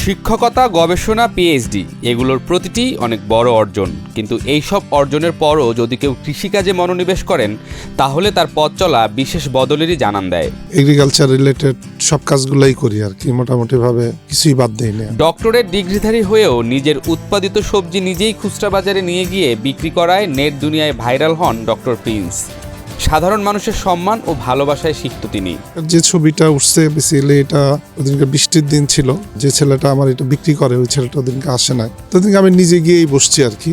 শিক্ষকতা, গবেষণা, পিএইচডি এগুলোর প্রতিটি অনেক বড় অর্জন, কিন্তু এই সব অর্জনের পরও যদি কেউ কৃষিকাজে মনোনিবেশ করেন তাহলে তার পথ চলা বিশেষ বদলেরই জানান দেয়। এগ্রিকালচার রিলেটেড সব কাজগুলাই করি আর কি, মোটামুটিভাবে কিছুই বাদ দেই না। ডক্টরেট ডিগ্রিধারী হয়েও নিজের উৎপাদিত সবজি নিজেই খুচরা বাজারে নিয়ে গিয়ে বিক্রি করায় নেট দুনিয়ায় ভাইরাল হন ডক্টর প্রিন্স। সাধারণ মানুষের সম্মান ও ভালোবাসায় সিক্ত তিনি। যে ছবিটা উঠছে বেসিক্যালি এটা ওদিনকে বৃষ্টির দিন ছিল, যে ছেলেটা আমার এটা বিক্রি করে ওই ছেলেটা ওদিনকে আসে নাই, তো ওদিনকে আমি নিজে গিয়েই বসছি আর কি,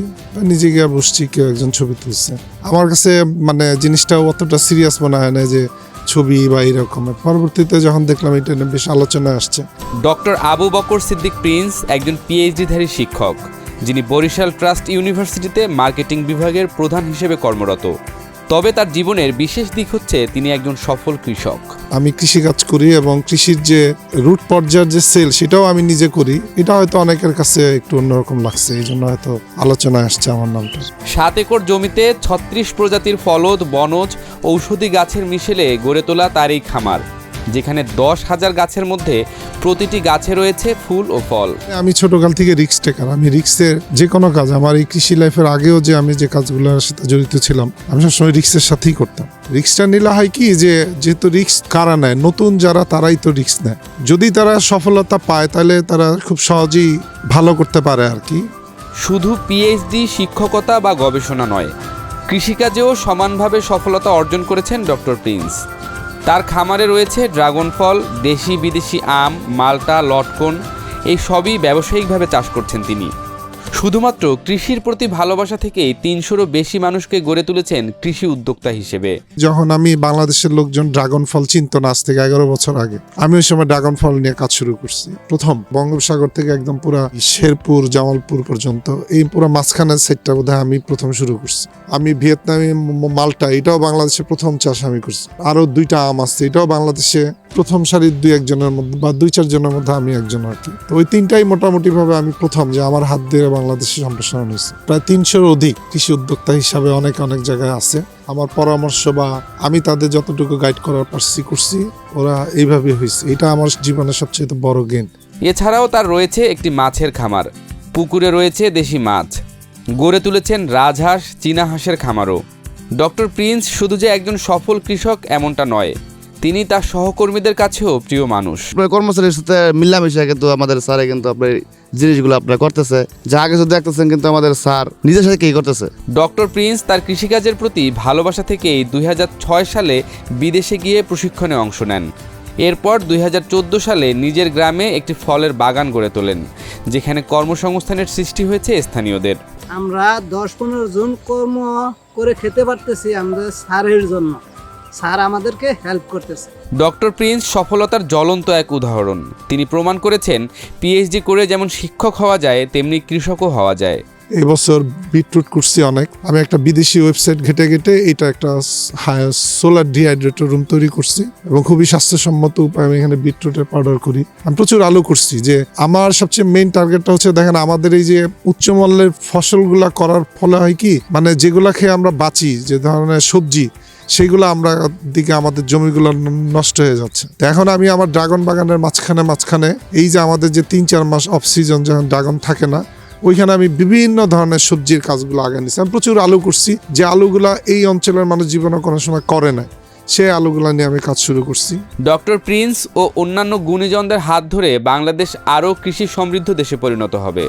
নিজে গিয়ে বসছি, কেউ একজন ছবি তুলছে। আমার কাছে মানে জিনিসটা অতটা সিরিয়াস মনে হয় না যে ছবি বা এরকমের। পরবর্তীতে যখন দেখলাম এটা নিয়ে বেশ আলোচনায় আসছে। ডক্টর আবু বকর সিদ্দিক প্রিন্স একজন পিএইচডিধারী শিক্ষক, যিনি বরিশাল ট্রাস্ট ইউনিভার্সিটিতে মার্কেটিং বিভাগের প্রধান হিসেবে কর্মরত। তবে তার জীবনের বিশেষ দিক হচ্ছে তিনি একজন সফল কৃষক। আমি কৃষিকাজ করি এবং কৃষির যে রুট পর্যায়ের যে সেল সেটাও আমি নিজে করি। এটা হয়তো অনেকের কাছে একটু অন্যরকম লাগছে, এই জন্য হয়তো আলোচনায় আসছে আমার নামটা। 7 একর জমিতে 36 প্রজাতির ফলদ, বনজ, ঔষধি গাছের মিশেলে গড়ে তোলা তার এই খামার, যেখানে 10,000 গাছের মধ্যে প্রতিটি গাছে রয়েছে ফুল ও ফল। আমি ছোটকাল থেকে রিস্ক টেকার, আমি রিস্কের যে কোনো কাজ, আমার এই কৃষি লাইফের আগেও যে আমি যে কাজগুলোর সাথে জড়িত ছিলাম আমি সবসময় রিস্কের সাথেই করতাম। রিস্কটা নিলে হয় কি যে যেহেতু রিস্ক কারা নেয়, নতুন যারা তারাই তো রিস্ক নেয়। যদি তারা সফলতা পায় তাহলে তারা খুব সহজেই ভালো করতে পারে আর কি। শুধু পিএইচডি, শিক্ষকতা বা গবেষণা নয়, কৃষিকাজেও সমানভাবে সফলতা অর্জন করেছেন ডক্টর প্রিন্স। তার খামারে রয়েছে ড্রাগন ফল, দেশি বিদেশি আম, মাল্টা, লটকন, এই সবই ব্যবসায়িকভাবে চাষ করছেন তিনি। শুধুমাত্র কৃষির প্রতি ভালোবাসা থেকেই 300-রও বেশি মানুষকে গড়ে তুলেছেন কৃষি উদ্যোক্তা হিসেবে। যখন আমি বাংলাদেশের লোকজন ড্রাগন ফল চিনত না, আজ থেকে 11 বছর আগে, আমি ওই সময় ড্রাগন ফল নিয়ে কাজ শুরু করছি। প্রথম বঙ্গোপসাগর থেকে একদম পুরা শেরপুর, জামালপুর পর্যন্ত এই পুরো মাঝখানের সেটটা বোধহয় আমি প্রথম শুরু করছি। আমি ভিয়েতনামি মাল্টা, এটাও বাংলাদেশে প্রথম চাষ আমি করছি। আরো 2টা আম আছে, এটাও বাংলাদেশে প্রথম সারির 2-1 জনের মধ্যে বা 2-4 জনের মধ্যে আমি একজন আর কি। তো ওই 3টাই মোটামুটি ভাবে আমি প্রথম যে আমার হাত দিয়ে বাংলাদেশে সম্প্রসারণ হয়েছে। প্রায় 300-র অধিক কৃষি উদ্যোক্তা হিসাবে অনেক জায়গায় আছে। আমার পরামর্শ বা আমি তাদের যতটুকু গাইড করার পারছি করছি, ওরা এইভাবে হয়েছে। এটা আমার জীবনের সবচেয়ে বড় গেইন। এছাড়াও তার রয়েছে একটি মাছের খামার, পুকুরে রয়েছে দেশি মাছ, গড়ে তুলেছেন রাজহাঁস, চীনা হাঁসের খামারও। ডক্টর প্রিন্স শুধু যে একজন সফল কৃষক এমনটা নয়, তিনি তার সহকর্মীদের কাছেও প্রিয় মানুষ। কর্মচারীর সাথে মিলামিশা কিন্তু আমাদের স্যারে কিন্তু আপনার জিনিসগুলো আপনার করতেছে, যা কিছু দেখতেছেন কিন্তু আমাদের স্যার নিজের সাথে কি করতেছে। ডক্টর প্রিন্স তার কৃষিকাজের প্রতি ভালোবাসা থেকেই 2006 সালে বিদেশে গিয়ে প্রশিক্ষণে অংশ নেন। এরপর 2014 সালে নিজের গ্রামে একটি ফলের বাগান গড়ে তোলেন, যেখানে কর্মসংস্থানের সৃষ্টি হয়েছে স্থানীয়দের। আমরা 10-15 জন কর্ম করে খেতে পারতেছি আমাদের স্যারের জন্য। স্যার আমাদেরকে হেল্প করতেছে। ডক্টর প্রিন্স সফলতার জ্বলন্ত এক উদাহরণ। তিনি প্রমাণ করেছেন পিএইচডি করে যেমন শিক্ষক হওয়া যায় তেমনি কৃষকও হওয়া যায়। এবছর বিটরুট করছি অনেক। আমি একটা বিদেশি ওয়েবসাইট ঘেটে এটা একটা সোলার ডিহাইড্রেটর রুম তৈরি করছি এবং খুবই স্বাস্থ্যসম্মত উপায় আমি এখানে বিটরুটের পাউডার করি। আমি প্রচুর আলু করছি। যে আমার সবচেয়ে মেইন টার্গেটটা হচ্ছে, দেখেন আমাদের এই যে উচ্চমূল্যের ফসলগুলা করার ফলে হয় কি, মানে যেগুলা খেয়ে আমরা বাঁচি, যে ধরনের সবজি, সেইগুলো আমরা দিকে আমাদের জমিগুলো নষ্ট হয়ে যাচ্ছে। তো এখন আমি আমার ড্রাগন বাগানের মাঝখানে এই যে আমাদের যে 3-4 মাস অফ সিজন যখন ড্রাগন থাকে না, ওইখানে আমি বিভিন্ন ধরনের সবজির কাজগুলো আগে নিচ্ছি। আমি প্রচুর আলু করছি, যে আলুগুলা এই অঞ্চলের মানুষ জীবনে কোনো সময় করে না, সেই আলুগুলা নিয়ে আমি কাজ শুরু করছি। ডক্টর প্রিন্স ও অন্যান্য গুণীজনদের হাত ধরে বাংলাদেশ আরও কৃষি সমৃদ্ধ দেশে পরিণত হবে।